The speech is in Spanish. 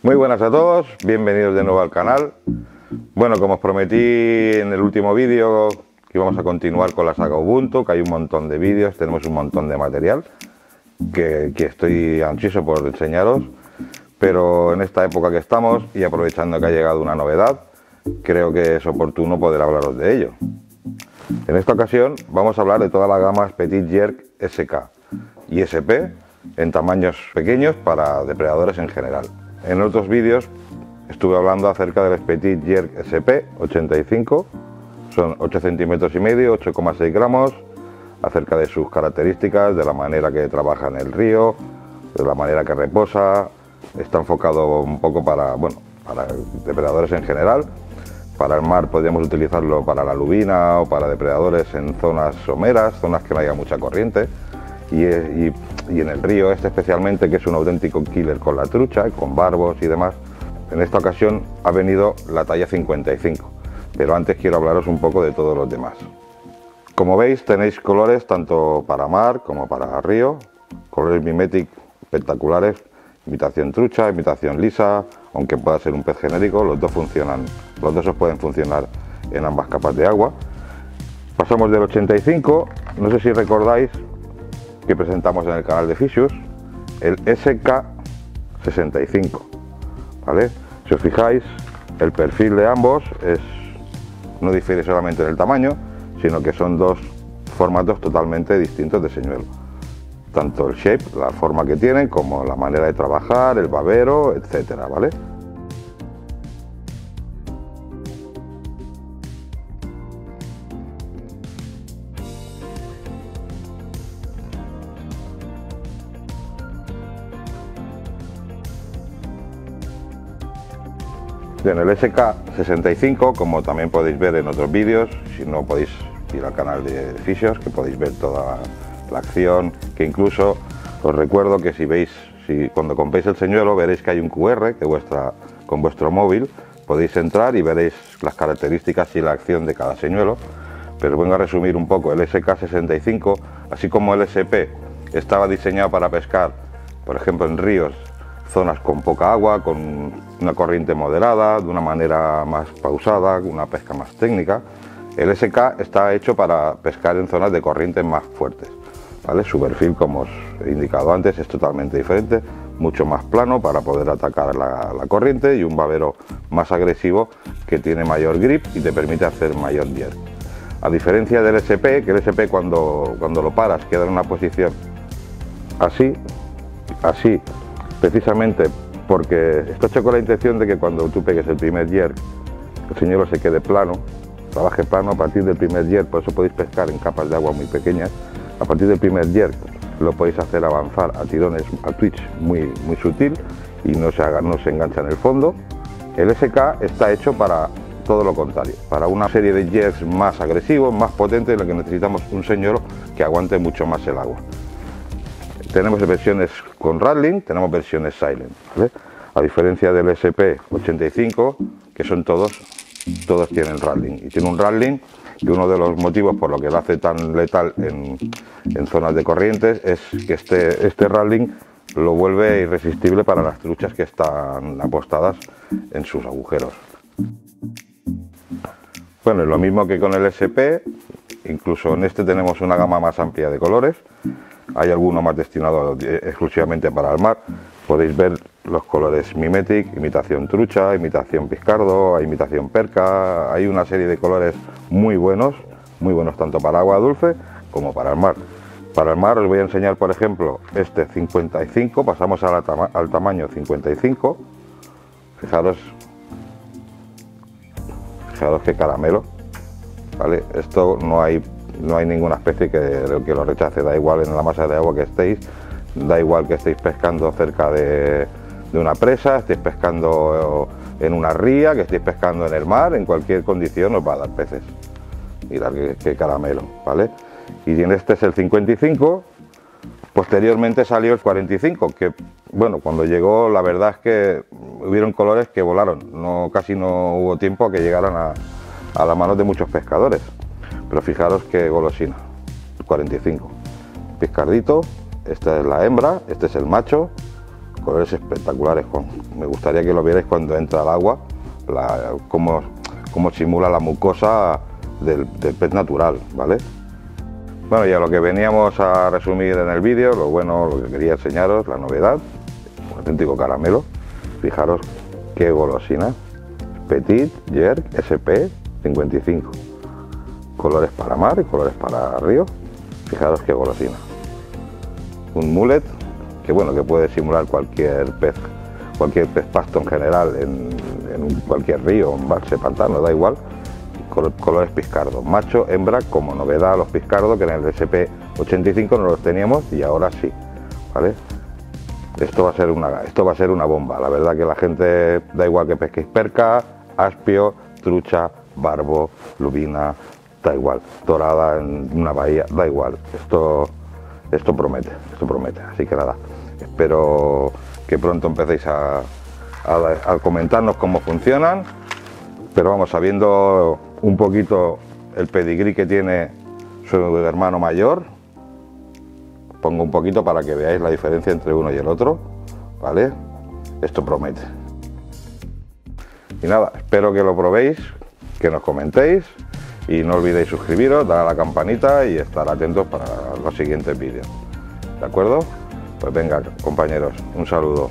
Muy buenas a todos, bienvenidos de nuevo al canal. Bueno, como os prometí en el último vídeo que íbamos a continuar con la saga Ubuntu, que hay un montón de vídeos, tenemos un montón de material que estoy ansioso por enseñaros, pero en esta época que estamos y aprovechando que ha llegado una novedad, creo que es oportuno poder hablaros de ello. En esta ocasión vamos a hablar de todas las gamas Petit Jerk SK y SP en tamaños pequeños para depredadores en general. En otros vídeos estuve hablando acerca del Petit Jerk SP 85, son 8 centímetros y medio, 8,6 gramos, acerca de sus características, de la manera que trabaja en el río, de la manera que reposa. Está enfocado un poco para depredadores en general. Para el mar podríamos utilizarlo para la lubina o para depredadores en zonas someras, zonas que no haya mucha corriente. Y en el río especialmente, que es un auténtico killer con la trucha, con barbos y demás. En esta ocasión ha venido la talla 55, pero antes quiero hablaros un poco de todos los demás. Como veis, tenéis colores tanto para mar como para río, colores mimetic espectaculares, imitación trucha, imitación lisa, aunque pueda ser un pez genérico, los dos os pueden funcionar en ambas capas de agua. Pasamos del 85, no sé si recordáis que presentamos en el canal de Fishers, el SK65, ¿vale? Si os fijáis, el perfil de ambos no difiere solamente en el tamaño, sino que son dos formatos totalmente distintos de señuelo. Tanto el shape, la forma que tienen, como la manera de trabajar, el babero, etcétera, ¿vale? Bien, el SK65, como también podéis ver en otros vídeos, si no podéis ir al canal de Fishers, que podéis ver toda la acción, que incluso os recuerdo que cuando compréis el señuelo veréis que hay un QR que con vuestro móvil podéis entrar y veréis las características y la acción de cada señuelo. Pero vengo a resumir un poco. El SK65, así como el SP, estaba diseñado para pescar, por ejemplo, en ríos, zonas con poca agua, con una corriente moderada, de una manera más pausada, una pesca más técnica. El SK está hecho para pescar en zonas de corrientes más fuertes, ¿vale? Su perfil, como os he indicado antes, es totalmente diferente, mucho más plano para poder atacar la corriente, y un babero más agresivo que tiene mayor grip y te permite hacer mayor jerk. A diferencia del SP, que el SP cuando lo paras queda en una posición así, precisamente porque está hecho con la intención de que cuando tú pegues el primer jerk, el señuelo se quede plano, trabaje plano a partir del primer jerk. Por eso podéis pescar en capas de agua muy pequeñas. A partir del primer jerk lo podéis hacer avanzar a tirones, a twitch muy sutil, y no se engancha en el fondo. El SK está hecho para todo lo contrario, para una serie de jerks más agresivos, más potentes, en los que necesitamos un señuelo que aguante mucho más el agua. Tenemos versiones con rattling, tenemos versiones silent, ¿vale? A diferencia del SP85, que son todos tienen rattling, y tiene un rattling que uno de los motivos por lo que lo hace tan letal en zonas de corrientes es que este rattling lo vuelve irresistible para las truchas que están apostadas en sus agujeros. Bueno, lo mismo que con el SP, incluso en este tenemos una gama más amplia de colores. Hay alguno más destinado exclusivamente para el mar. Podéis ver los colores mimetic, imitación trucha, imitación piscardo, imitación perca. Hay una serie de colores muy buenos tanto para agua dulce como para el mar. Para el mar os voy a enseñar, por ejemplo, este 55, pasamos al tamaño 55. Fijaros qué caramelo, ¿vale? Esto no hay ninguna especie que lo rechace, da igual en la masa de agua que estéis, da igual que estéis pescando cerca de una presa, estéis pescando en una ría, que estéis pescando en el mar, en cualquier condición os va a dar peces. Mirad qué caramelo, ¿vale? Y en este es el 55, posteriormente salió el 45, que bueno, cuando llegó la verdad es que hubieron colores que volaron, casi no hubo tiempo a que llegaran a las manos de muchos pescadores. Pero fijaros qué golosina, 45, piscardito, esta es la hembra, este es el macho, colores espectaculares. Me gustaría que lo vierais cuando entra al agua, cómo simula la mucosa del pez natural, ¿vale? Bueno, y a lo que veníamos a resumir en el vídeo, lo que quería enseñaros, la novedad, un auténtico caramelo. Fijaros qué golosina, Petit Jerk SP 55, colores para mar y colores para río. Fijaros qué golosina. Un mullet que bueno, que puede simular cualquier pez pasto en general, en cualquier río, embalse, pantano, da igual. Colores piscardo, macho, hembra, como novedad los piscardos, que en el SP85 no los teníamos y ahora sí, ¿vale? Esto va a ser una bomba. La verdad que la gente, da igual que pesquéis perca, aspio, trucha, barbo, lubina, da igual, dorada en una bahía, da igual. Esto promete. Así que nada, espero que pronto empecéis a comentarnos cómo funcionan, pero vamos, sabiendo un poquito el pedigrí que tiene su hermano mayor, pongo un poquito para que veáis la diferencia entre uno y el otro, ¿vale? Esto promete. Y nada, espero que lo probéis, que nos comentéis y no olvidéis suscribiros, dar a la campanita y estar atentos para los siguientes vídeos. ¿De acuerdo? Pues venga, compañeros, un saludo.